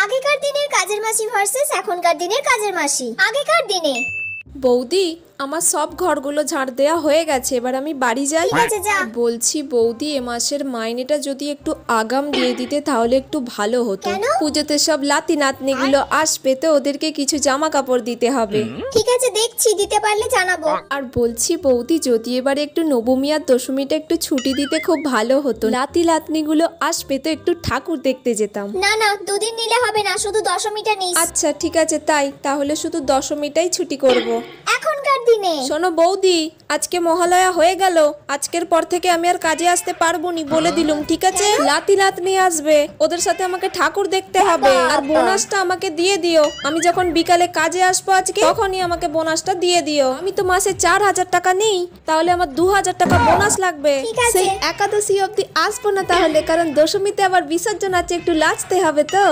আগেকার দিনের কাজের মাসি ভার্সেস এখনকার দিনের কাজের মাসি। আগেকার দিনে বৌদি, আমার সব ঘরগুলো ঝাড় দেয়া হয়ে গেছে, এবার আমি বাড়ি যাই। ঠিক আছে, যা। বলছি বৌদি, এ মাসের মাইনেটা যদি একটু আগাম দিয়ে দিতে তাহলে একটু ভালো হতো। কেন? পুজোতে সব লাতি নাতনিগুলো আসবে তো ওদেরকে কিছু জামা কাপড় দিতে হবে। ঠিক আছে, দেখছি, দিতে পারলে জানাবো। আর বলছি বৌদি, যদি এবারে একটু নবমী আর দশমীটা একটু ছুটি দিতে খুব ভালো হতো। লাতি নাতনিগুলো আসবে তো একটু ঠাকুর দেখতে যেতাম। না না, দুদিন নিলে হবে না, শুধু দশমীটা নিস। আচ্ছা ঠিক আছে, তাই তাহলে শুধু দশমীটাই ছুটি করব। এখনকার দিনে শোনো বৌদি, আজকে মহালয়া হয়ে গেল, আজকের পর থেকে আমি আর কাজে আসতে পারবো নি, বলে দিলুম, ঠিক আছে? লাতি নাতনি আসবে, ওদের সাথে আমাকে ঠাকুর দেখতে হবে। আর বোনাসটা আমাকে দিয়ে দিও, আমি যখন বিকালে কাজে আসবো আজকে তখনই আমাকে বোনাসটা দিয়ে দিও। আমি তো মাসে 4,000 টাকা নেই, তাহলে আমার 2,000 টাকা বোনাস লাগবে। ঠিক আছে। সেই একাদশী অবধি আসবো না তাহলে, কারণ দশমীতে আবার বিসর্জন আছে, একটু লাচতে হবে তো।